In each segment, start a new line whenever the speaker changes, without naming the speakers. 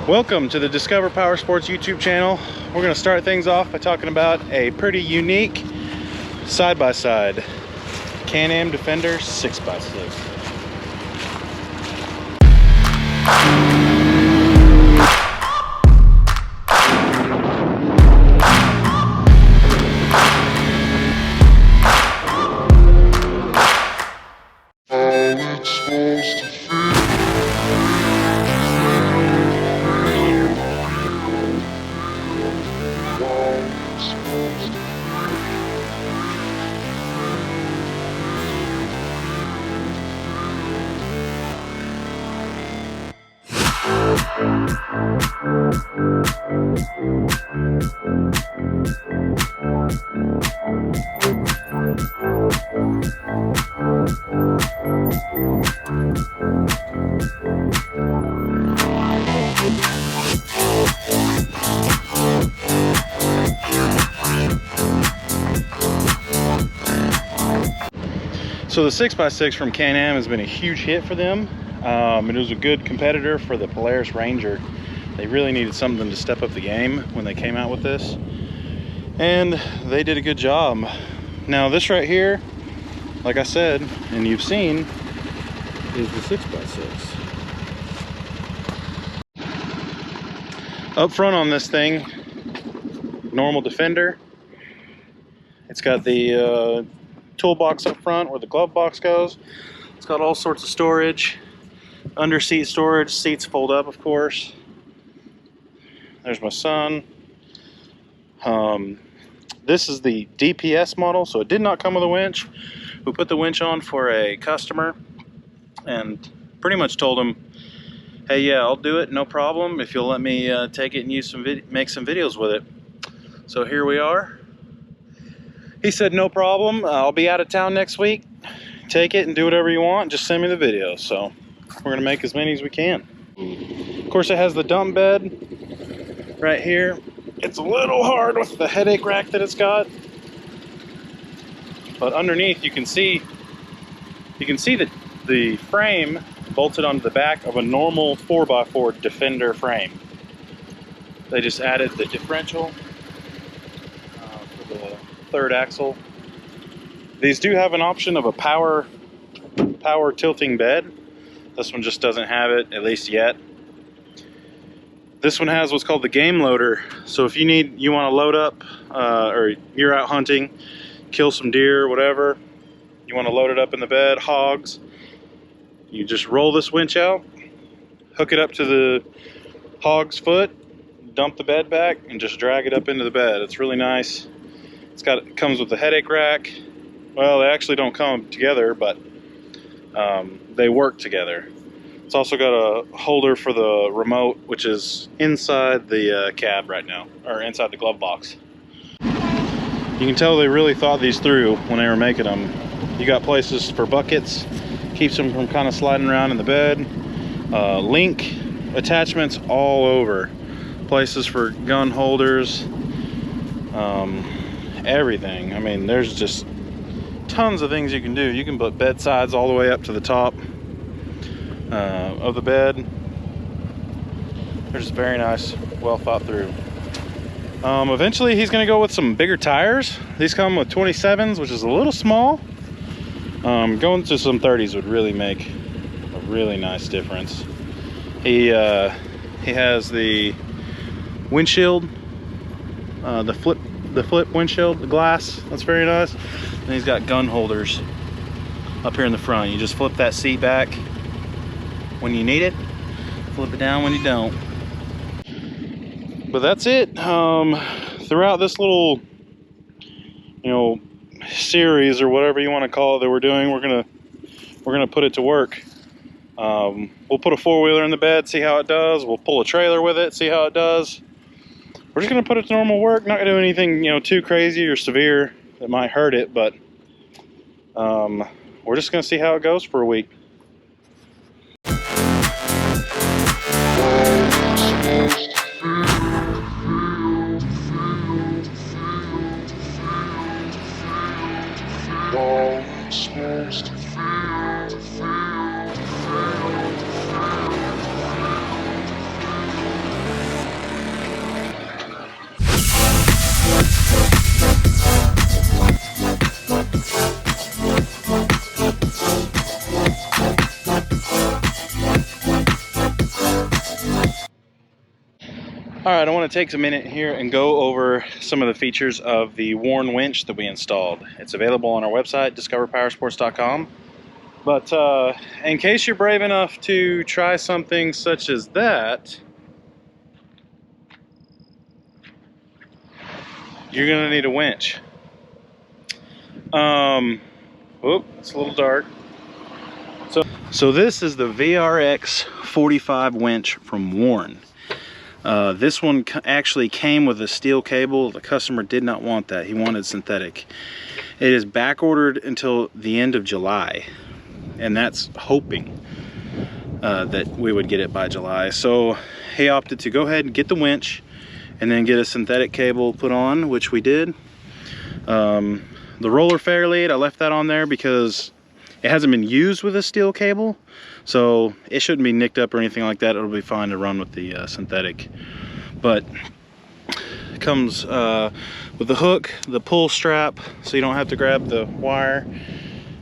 Welcome to the Discover Power Sports YouTube channel. We're going to start things off by talking about a pretty unique side-by-side CanAm Defender 6x6. So the 6x6 from CanAm has been a huge hit for them. It was a good competitor for the Polaris Ranger. They really needed something to step up the game when they came out with this, and they did a good job. Now this right here, like I said, and you've seen, is the 6x6. Up front on this thing, normal Defender. It's got the toolbox up front where the glove box goes. It's got all sorts of storage, under seat storage, seats fold up, of course. There's my son. This is the DPS model, so it did not come with a winch. We put the winch on for a customer and pretty much told him, hey, yeah, I'll do it, no problem, if you'll let me take it and use make some videos with it. So here we are. He said, no problem, I'll be out of town next week. Take it and do whatever you want, just send me the video. So we're gonna make as many as we can. Of course, it has the dump bed right here. It's a little hard with the headache rack that it's got, but underneath you can see that the frame bolted onto the back of a normal 4x4 Defender frame. They just added the differential for the third axle. These do have an option of a power tilting bed. This one just doesn't have it, at least yet. This one has what's called the game loader. So if you want to load up, or you're out hunting, kill some deer, whatever, you want to load it up in the bed, hogs, you just roll this winch out, hook it up to the hog's foot, dump the bed back, and just drag it up into the bed. It's really nice. It comes with the headache rack. Well, they actually don't come together, but they work together. It's also got a holder for the remote, which is inside the cab right now, or inside the glove box. You can tell they really thought these through when they were making them. You got places for buckets, keeps them from kind of sliding around in the bed. Link attachments all over. Places for gun holders. Everything. I mean, there's just tons of things you can do. You can put bed sides all the way up to the top of the bed. They're just very nice, well thought through. Eventually he's going to go with some bigger tires. These come with 27s, which is a little small. Going to some 30s would really make a really nice difference. He has the windshield, the flip windshield, the glass, that's very nice. And he's got gun holders up here in the front. You just flip that seat back when you need it, flip it down when you don't. But that's it. Throughout this little, series or whatever you want to call it that we're doing, we're gonna put it to work. We'll put a four-wheeler in the bed, see how it does. We'll pull a trailer with it, see how it does. We're just gonna put it to normal work. Not gonna do anything, too crazy or severe that might hurt it, but we're just gonna see how it goes for a week. All right, I want to take a minute here and go over some of the features of the Warn winch that we installed. It's available on our website, discoverpowersports.com. But in case you're brave enough to try something such as that, you're gonna need a winch. Whoop, it's a little dark. So this is the VRX 45 winch from Warn. This one actually came with a steel cable. The customer did not want that. He wanted synthetic. It is back ordered until the end of July, and that's hoping that we would get it by July. So he opted to go ahead and get the winch and then get a synthetic cable put on, which we did. The roller fairlead, I left that on there because it hasn't been used with a steel cable, so it shouldn't be nicked up or anything like that. It'll be fine to run with the synthetic. But it comes with the hook, the pull strap, so you don't have to grab the wire.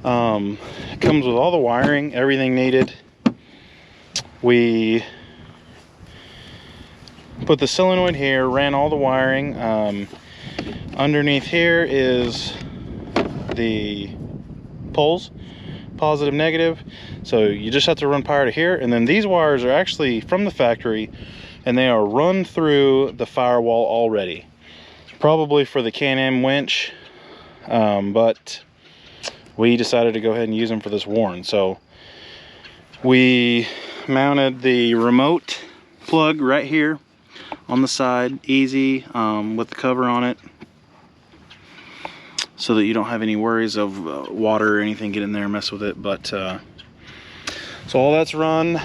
It comes with all the wiring, everything needed. We put the solenoid here, ran all the wiring. Underneath here is the poles, positive, negative. So you just have to run power to here, and then these wires are actually from the factory, and they are run through the firewall already. Probably for the CanAm winch, but we decided to go ahead and use them for this Warn. So we mounted the remote plug right here on the side, easy, with the cover on it, so that you don't have any worries of water or anything get in there and mess with it. But so all that's run.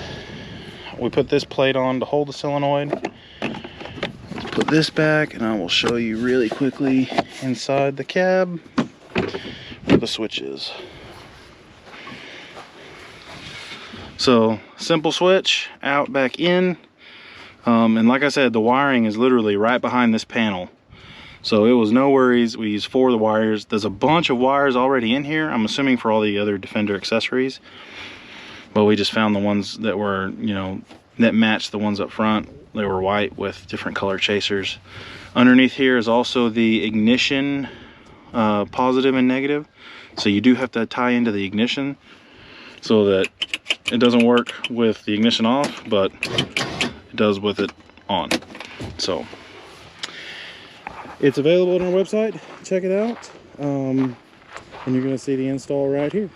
We put this plate on to hold the solenoid. Let's put this back, and I will show you really quickly inside the cab where the switch is. So simple switch, out, back in. And like I said, the wiring is literally right behind this panel. So it was no worries. We used 4 of the wires. There's a bunch of wires already in here, I'm assuming for all the other Defender accessories. But we just found the ones that were, you know, that matched the ones up front. They were white with different color chasers. Underneath here is also the ignition, positive and negative. So you do have to tie into the ignition so that it doesn't work with the ignition off, but it does with it on. So it's available on our website. Check it out. And you're going to see the install right here.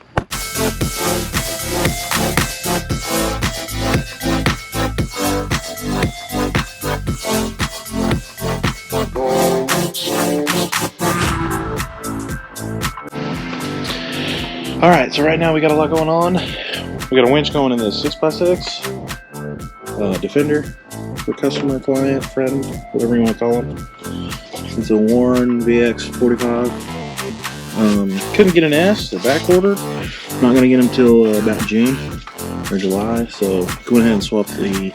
All right, so right now we got a lot going on. We got a winch going in the 6x6 Defender for customer, client, friend, whatever you want to call it. It's a Warn VX 45. Couldn't get an S, they're back ordered. Not gonna get them till about June or July, so go ahead and swap the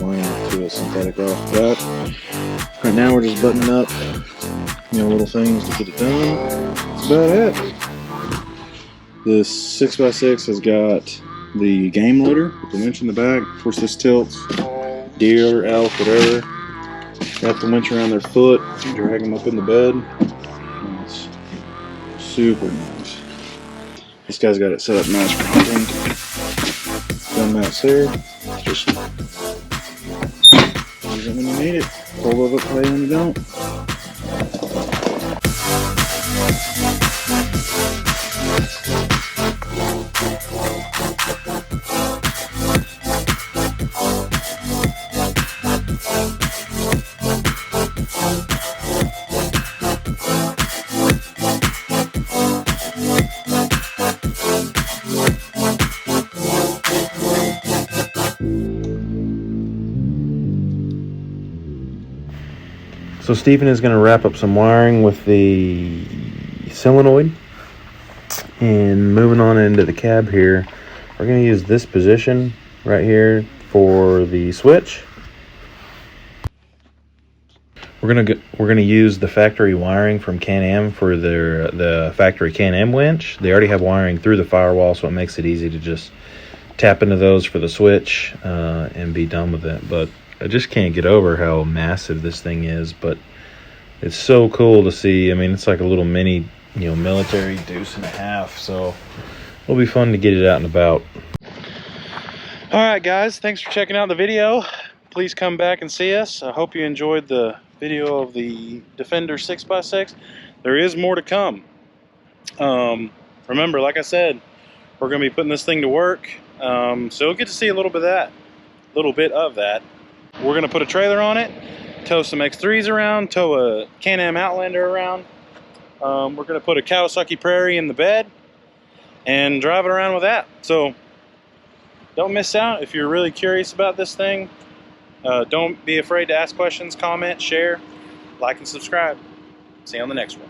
line to a synthetic off that. Right now we're just buttoning up, you know, little things to get it done. That's about it. This 6x6 has got the game loader with the winch in the back. Of course, this tilts, deer, elk, whatever. Wrap the winch around their foot, drag them up in the bed. And it's super nice. This guy's got it set up nice for hunting. Gun mounts there. Just use it when you need it. Pull of it, play when you don't. So Stephen is going to wrap up some wiring with the solenoid, and moving on into the cab here, we're going to use this position right here for the switch. We're going to use the factory wiring from CanAm for the factory CanAm winch. They already have wiring through the firewall, so it makes it easy to just tap into those for the switch and be done with it. But I just can't get over how massive this thing is, but it's so cool to see. I mean, it's like a little mini, military deuce and a half, so it'll be fun to get it out and about. Alright guys, thanks for checking out the video. Please come back and see us. I hope you enjoyed the video of the Defender 6x6. There is more to come. Remember, like I said, we're going to be putting this thing to work, so you'll get to see a little bit of that. We're going to put a trailer on it, tow some X3s around, tow a CanAm Outlander around. We're going to put a Kawasaki Prairie in the bed and drive it around with that. So don't miss out. If you're really curious about this thing, don't be afraid to ask questions, comment, share, like, and subscribe. See you on the next one.